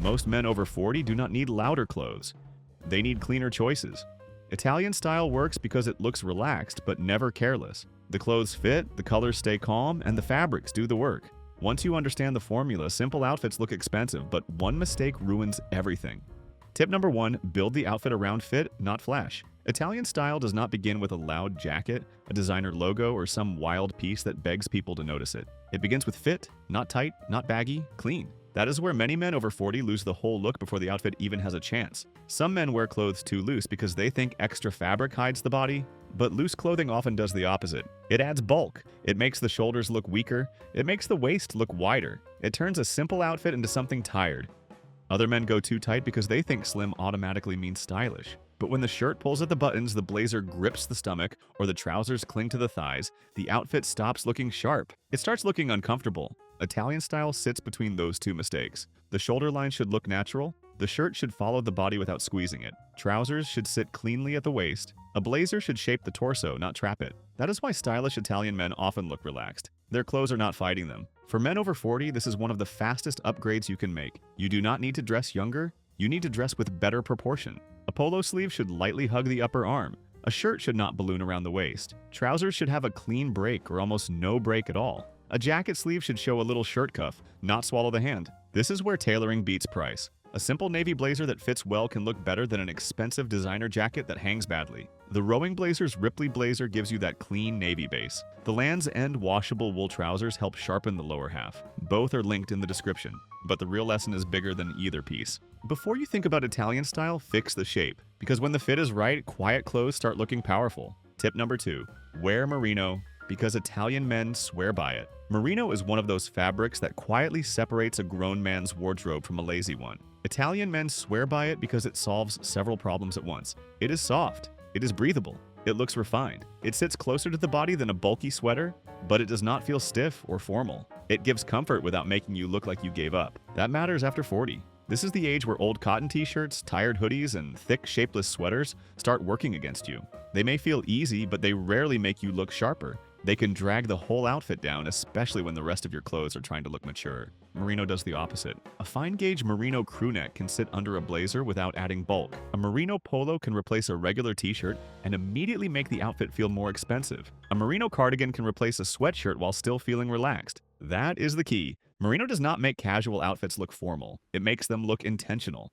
Most men over 40 do not need louder clothes. They need cleaner choices. Italian style works because it looks relaxed but never careless. The clothes fit, the colors stay calm, and the fabrics do the work. Once you understand the formula, simple outfits look expensive, but one mistake ruins everything. Tip number 1, build the outfit around fit, not flash. Italian style does not begin with a loud jacket, a designer logo, or some wild piece that begs people to notice it. It begins with fit, not tight, not baggy, clean. That is where many men over 40 lose the whole look before the outfit even has a chance. Some men wear clothes too loose because they think extra fabric hides the body, but loose clothing often does the opposite. It adds bulk. It makes the shoulders look weaker. It makes the waist look wider. It turns a simple outfit into something tired. Other men go too tight because they think slim automatically means stylish. But when the shirt pulls at the buttons, the blazer grips the stomach, or the trousers cling to the thighs, the outfit stops looking sharp. It starts looking uncomfortable. Italian style sits between those two mistakes. The shoulder line should look natural. The shirt should follow the body without squeezing it. Trousers should sit cleanly at the waist. A blazer should shape the torso, not trap it. That is why stylish Italian men often look relaxed. Their clothes are not fighting them. For men over 40, this is one of the fastest upgrades you can make. You do not need to dress younger. You need to dress with better proportion. A polo sleeve should lightly hug the upper arm. A shirt should not balloon around the waist. Trousers should have a clean break or almost no break at all. A jacket sleeve should show a little shirt cuff, not swallow the hand. This is where tailoring beats price. A simple navy blazer that fits well can look better than an expensive designer jacket that hangs badly. The Rowing Blazer's Ripley blazer gives you that clean navy base. The Land's End washable wool trousers help sharpen the lower half. Both are linked in the description, but the real lesson is bigger than either piece. Before you think about Italian style, fix the shape, because when the fit is right, quiet clothes start looking powerful. Tip number 2, wear merino, because Italian men swear by it. Merino is one of those fabrics that quietly separates a grown man's wardrobe from a lazy one. Italian men swear by it because it solves several problems at once. It is soft. It is breathable. It looks refined. It sits closer to the body than a bulky sweater, but it does not feel stiff or formal. It gives comfort without making you look like you gave up. That matters after 40. This is the age where old cotton t-shirts, tired hoodies, and thick, shapeless sweaters start working against you. They may feel easy, but they rarely make you look sharper. They can drag the whole outfit down, especially when the rest of your clothes are trying to look mature. Merino does the opposite. A fine-gauge merino crewneck can sit under a blazer without adding bulk. A merino polo can replace a regular t-shirt and immediately make the outfit feel more expensive. A merino cardigan can replace a sweatshirt while still feeling relaxed. That is the key. Merino does not make casual outfits look formal. It makes them look intentional.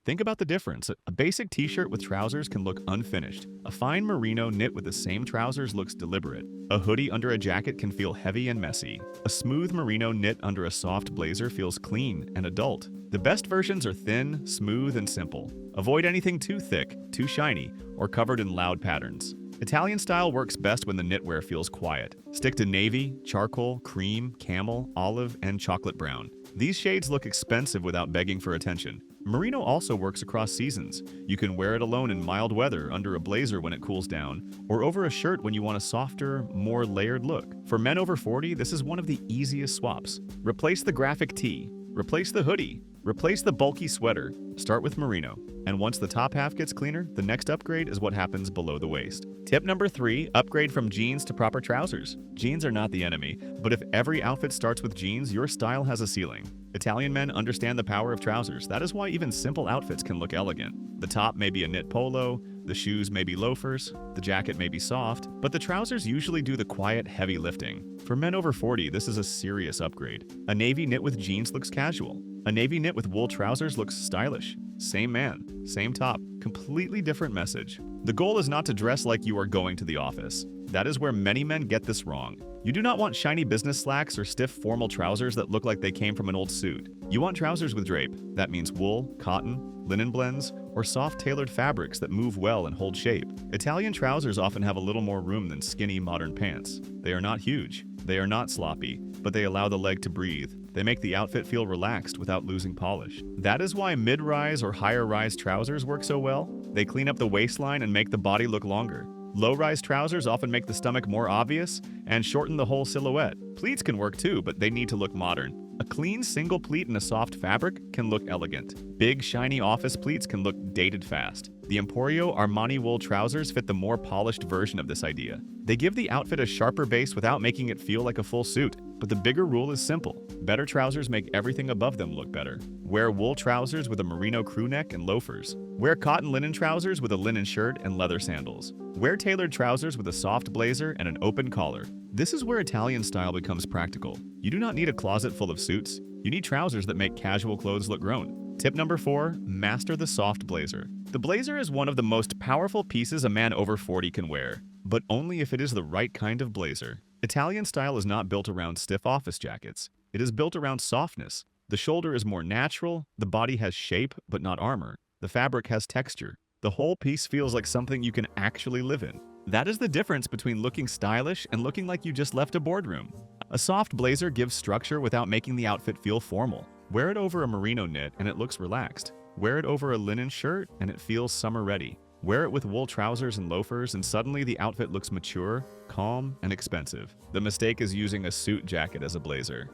Think about the difference. A basic t-shirt with trousers can look unfinished. A fine merino knit with the same trousers looks deliberate. A hoodie under a jacket can feel heavy and messy. A smooth merino knit under a soft blazer feels clean and adult. The best versions are thin, smooth, and simple. Avoid anything too thick, too shiny, or covered in loud patterns. Italian style works best when the knitwear feels quiet. Stick to navy, charcoal, cream, camel, olive, and chocolate brown. These shades look expensive without begging for attention. Merino also works across seasons. You can wear it alone in mild weather, under a blazer when it cools down, or over a shirt when you want a softer, more layered look. For men over 40, this is one of the easiest swaps. Replace the graphic tee. Replace the hoodie. Replace the bulky sweater. Start with merino. And once the top half gets cleaner, the next upgrade is what happens below the waist. Tip number 3, upgrade from jeans to proper trousers. Jeans are not the enemy, but if every outfit starts with jeans, your style has a ceiling. Italian men understand the power of trousers. That is why even simple outfits can look elegant. The top may be a knit polo, the shoes may be loafers, the jacket may be soft, but the trousers usually do the quiet, heavy lifting. For men over 40, this is a serious upgrade. A navy knit with jeans looks casual. A navy knit with wool trousers looks stylish. Same man, same top, completely different message. The goal is not to dress like you are going to the office. That is where many men get this wrong. You do not want shiny business slacks or stiff formal trousers that look like they came from an old suit. You want trousers with drape. That means wool, cotton, linen blends, or soft tailored fabrics that move well and hold shape. Italian trousers often have a little more room than skinny modern pants. They are not huge. They are not sloppy, but they allow the leg to breathe. They make the outfit feel relaxed without losing polish. That is why mid-rise or higher-rise trousers work so well. They clean up the waistline and make the body look longer. Low-rise trousers often make the stomach more obvious and shorten the whole silhouette. Pleats can work too, but they need to look modern. A clean single pleat in a soft fabric can look elegant. Big, shiny office pleats can look dated fast. The EMPORIO Armani wool trousers fit the more polished version of this idea. They give the outfit a sharper base without making it feel like a full suit. But the bigger rule is simple. Better trousers make everything above them look better. Wear wool trousers with a merino crew neck and loafers. Wear cotton linen trousers with a linen shirt and leather sandals. Wear tailored trousers with a soft blazer and an open collar. This is where Italian style becomes practical. You do not need a closet full of suits. You need trousers that make casual clothes look grown. Tip number 4, master the soft blazer. The blazer is one of the most powerful pieces a man over 40 can wear, but only if it is the right kind of blazer. Italian style is not built around stiff office jackets. It is built around softness. The shoulder is more natural, the body has shape but not armor. The fabric has texture. The whole piece feels like something you can actually live in. That is the difference between looking stylish and looking like you just left a boardroom. A soft blazer gives structure without making the outfit feel formal. Wear it over a merino knit and it looks relaxed. Wear it over a linen shirt and it feels summer ready. Wear it with wool trousers and loafers and suddenly the outfit looks mature, calm, and expensive. The mistake is using a suit jacket as a blazer.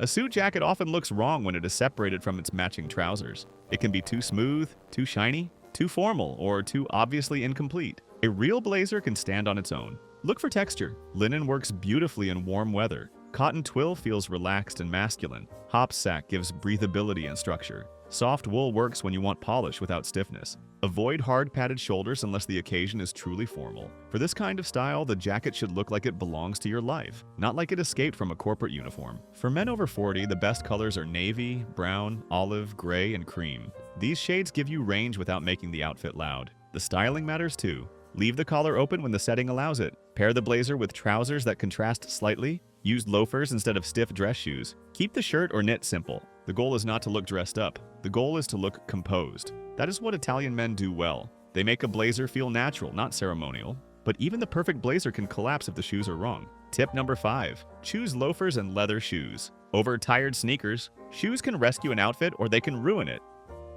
A suit jacket often looks wrong when it is separated from its matching trousers. It can be too smooth, too shiny, too formal, or too obviously incomplete. A real blazer can stand on its own. Look for texture. Linen works beautifully in warm weather. Cotton twill feels relaxed and masculine. Hop sack gives breathability and structure. Soft wool works when you want polish without stiffness. Avoid hard padded shoulders unless the occasion is truly formal. For this kind of style, the jacket should look like it belongs to your life, not like it escaped from a corporate uniform. For men over 40, the best colors are navy, brown, olive, gray, and cream. These shades give you range without making the outfit loud. The styling matters too. Leave the collar open when the setting allows it. Pair the blazer with trousers that contrast slightly. Use loafers instead of stiff dress shoes. Keep the shirt or knit simple. The goal is not to look dressed up. The goal is to look composed. That is what Italian men do well. They make a blazer feel natural, not ceremonial. But even the perfect blazer can collapse if the shoes are wrong. Tip number 5. Choose loafers and leather shoes. Over tired sneakers, shoes can rescue an outfit or they can ruin it.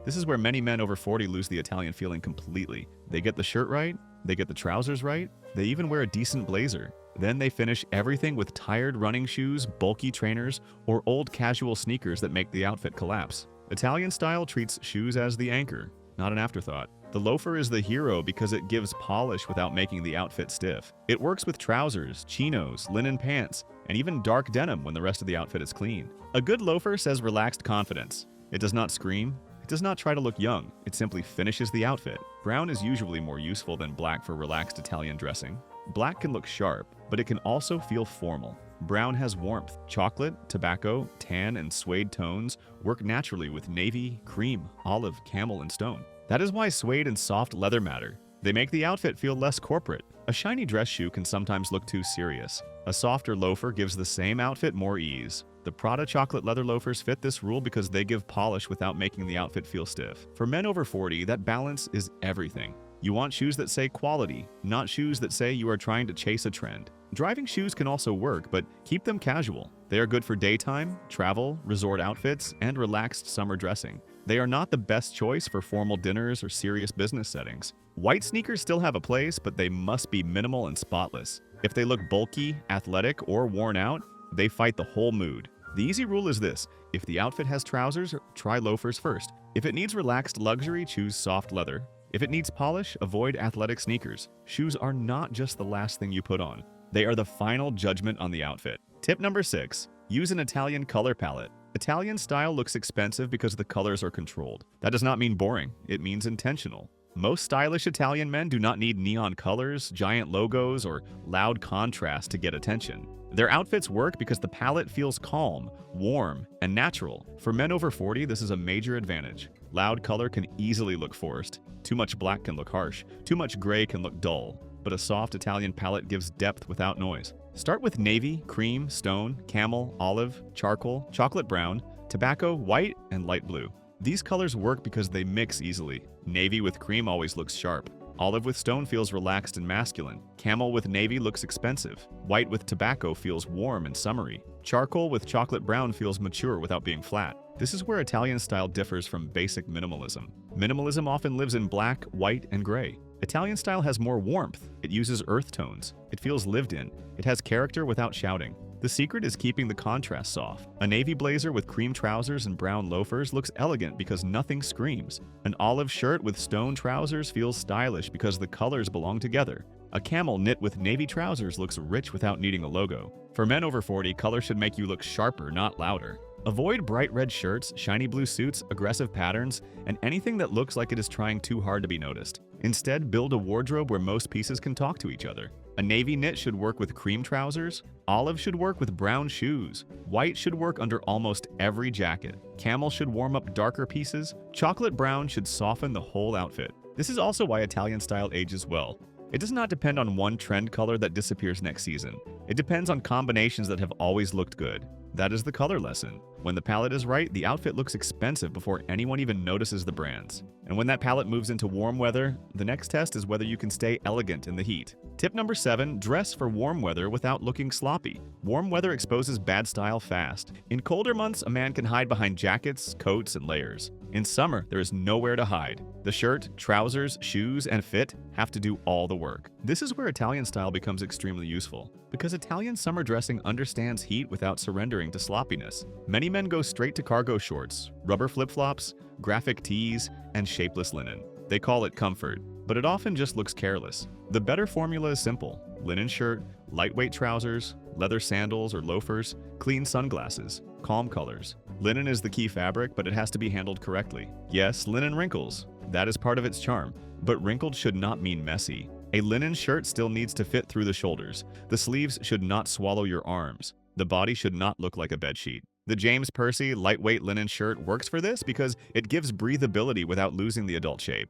This is where many men over 40 lose the Italian feeling completely. They get the shirt right, they get the trousers right, they even wear a decent blazer. Then they finish everything with tired running shoes, bulky trainers, or old casual sneakers that make the outfit collapse. Italian style treats shoes as the anchor, not an afterthought. The loafer is the hero because it gives polish without making the outfit stiff. It works with trousers, chinos, linen pants, and even dark denim when the rest of the outfit is clean. A good loafer says relaxed confidence. It does not scream. It does not try to look young. It simply finishes the outfit. Brown is usually more useful than black for relaxed Italian dressing. Black can look sharp, but it can also feel formal. Brown has warmth. Chocolate, tobacco, tan, and suede tones work naturally with navy, cream, olive, camel, and stone. That is why suede and soft leather matter. They make the outfit feel less corporate. A shiny dress shoe can sometimes look too serious. A softer loafer gives the same outfit more ease. The PRADA chocolate leather loafers fit this rule because they give polish without making the outfit feel stiff. For men over 40, that balance is everything. You want shoes that say quality, not shoes that say you are trying to chase a trend. Driving shoes can also work, but keep them casual. They are good for daytime, travel, resort outfits, and relaxed summer dressing. They are not the best choice for formal dinners or serious business settings. White sneakers still have a place, but they must be minimal and spotless. If they look bulky, athletic, or worn out, they fight the whole mood. The easy rule is this: if the outfit has trousers, try loafers first. If it needs relaxed luxury, choose soft leather. If it needs polish, avoid athletic sneakers. Shoes are not just the last thing you put on. They are the final judgment on the outfit. Tip number 6. Use an Italian color palette. Italian style looks expensive because the colors are controlled. That does not mean boring. It means intentional. Most stylish Italian men do not need neon colors, giant logos, or loud contrast to get attention. Their outfits work because the palette feels calm, warm, and natural. For men over 40, this is a major advantage. Loud color can easily look forced. Too much black can look harsh. Too much gray can look dull. But a soft Italian palette gives depth without noise. Start with navy, cream, stone, camel, olive, charcoal, chocolate brown, tobacco, white, and light blue. These colors work because they mix easily. Navy with cream always looks sharp. Olive with stone feels relaxed and masculine. Camel with navy looks expensive. White with tobacco feels warm and summery. Charcoal with chocolate brown feels mature without being flat. This is where Italian style differs from basic minimalism. Minimalism often lives in black, white, and gray. Italian style has more warmth. It uses earth tones. It feels lived in. It has character without shouting. The secret is keeping the contrast soft. A navy blazer with cream trousers and brown loafers looks elegant because nothing screams. An olive shirt with stone trousers feels stylish because the colors belong together. A camel knit with navy trousers looks rich without needing a logo. For men over 40, color should make you look sharper, not louder. Avoid bright red shirts, shiny blue suits, aggressive patterns, and anything that looks like it is trying too hard to be noticed. Instead, build a wardrobe where most pieces can talk to each other. A navy knit should work with cream trousers. Olive should work with brown shoes. White should work under almost every jacket. Camel should warm up darker pieces. Chocolate brown should soften the whole outfit. This is also why Italian style ages well. It does not depend on one trend color that disappears next season. It depends on combinations that have always looked good. That is the color lesson. When the palette is right, the outfit looks expensive before anyone even notices the brands. And when that palette moves into warm weather, the next test is whether you can stay elegant in the heat. Tip number 7, dress for warm weather without looking sloppy. Warm weather exposes bad style fast. In colder months, a man can hide behind jackets, coats, and layers. In summer, there is nowhere to hide. The shirt, trousers, shoes, and fit have to do all the work. This is where Italian style becomes extremely useful, because Italian summer dressing understands heat without surrendering to sloppiness. Many men go straight to cargo shorts, rubber flip-flops, graphic tees, and shapeless linen. They call it comfort, but it often just looks careless. The better formula is simple: linen shirt, lightweight trousers, leather sandals or loafers, clean sunglasses, calm colors. Linen is the key fabric, but it has to be handled correctly. Yes, linen wrinkles. That is part of its charm, but wrinkled should not mean messy. A linen shirt still needs to fit through the shoulders. The sleeves should not swallow your arms. The body should not look like a bedsheet. The James Percy lightweight linen shirt works for this because it gives breathability without losing the adult shape.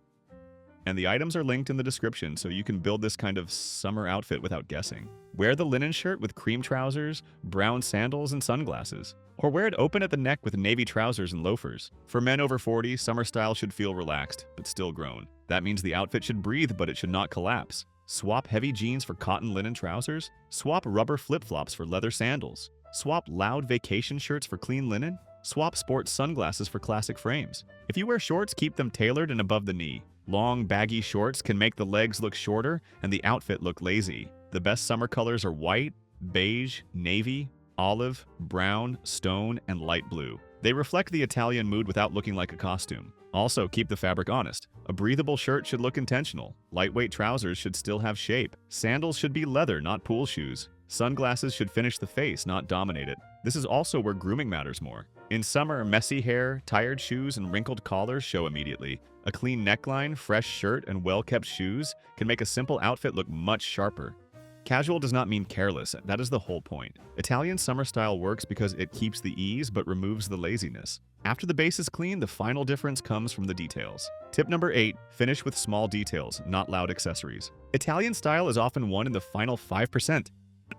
And the items are linked in the description so you can build this kind of summer outfit without guessing. Wear the linen shirt with cream trousers, brown sandals, and sunglasses. Or wear it open at the neck with navy trousers and loafers. For men over 40, summer style should feel relaxed, but still grown. That means the outfit should breathe, but it should not collapse. Swap heavy jeans for cotton linen trousers. Swap rubber flip-flops for leather sandals. Swap loud vacation shirts for clean linen. Swap sports sunglasses for classic frames. If you wear shorts, keep them tailored and above the knee. Long, baggy shorts can make the legs look shorter and the outfit look lazy. The best summer colors are white, beige, navy, olive, brown, stone, and light blue. They reflect the Italian mood without looking like a costume. Also, keep the fabric honest. A breathable shirt should look intentional. Lightweight trousers should still have shape. Sandals should be leather, not pool shoes. Sunglasses should finish the face, not dominate it. This is also where grooming matters more. In summer, messy hair, tired shoes, and wrinkled collars show immediately. A clean neckline, fresh shirt, and well-kept shoes can make a simple outfit look much sharper. Casual does not mean careless, that is the whole point. Italian summer style works because it keeps the ease but removes the laziness. After the base is clean, the final difference comes from the details. Tip number 8, finish with small details, not loud accessories. Italian style is often won in the final 5%.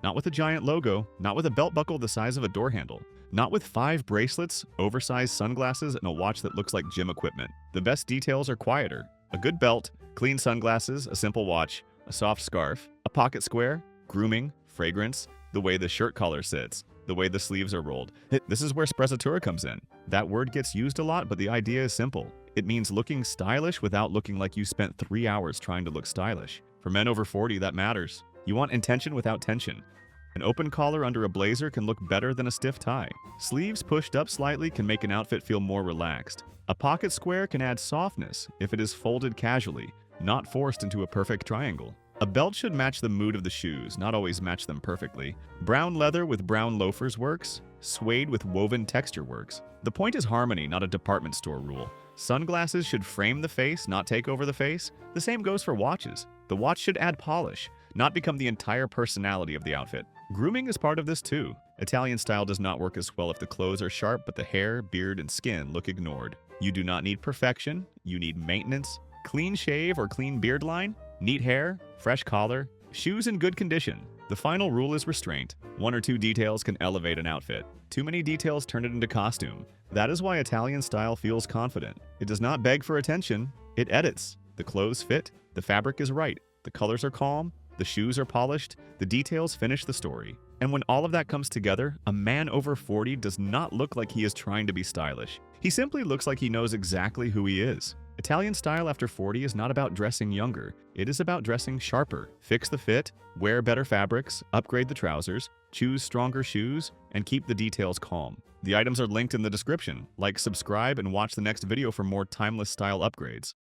Not with a giant logo, not with a belt buckle the size of a door handle, not with 5 bracelets, oversized sunglasses, and a watch that looks like gym equipment. The best details are quieter. A good belt, clean sunglasses, a simple watch, a soft scarf, a pocket square, grooming, fragrance, the way the shirt collar sits, the way the sleeves are rolled. This is where sprezzatura comes in. That word gets used a lot, but the idea is simple. It means looking stylish without looking like you spent 3 hours trying to look stylish. For men over 40, that matters. You want intention without tension. An open collar under a blazer can look better than a stiff tie. Sleeves pushed up slightly can make an outfit feel more relaxed. A pocket square can add softness if it is folded casually, not forced into a perfect triangle. A belt should match the mood of the shoes, not always match them perfectly. Brown leather with brown loafers works. Suede with woven texture works. The point is harmony, not a department store rule. Sunglasses should frame the face, not take over the face. The same goes for watches. The watch should add polish, not become the entire personality of the outfit. Grooming is part of this too. Italian style does not work as well if the clothes are sharp but the hair, beard, and skin look ignored. You do not need perfection, you need maintenance. Clean shave or clean beard line, neat hair, fresh collar, shoes in good condition. The final rule is restraint. 1 or 2 details can elevate an outfit. Too many details turn it into costume. That is why Italian style feels confident. It does not beg for attention, it edits. The clothes fit, the fabric is right, the colors are calm, the shoes are polished, the details finish the story. And when all of that comes together, a man over 40 does not look like he is trying to be stylish. He simply looks like he knows exactly who he is. Italian style after 40 is not about dressing younger, it is about dressing sharper. Fix the fit, wear better fabrics, upgrade the trousers, choose stronger shoes, and keep the details calm. The items are linked in the description. Like, subscribe, and watch the next video for more timeless style upgrades.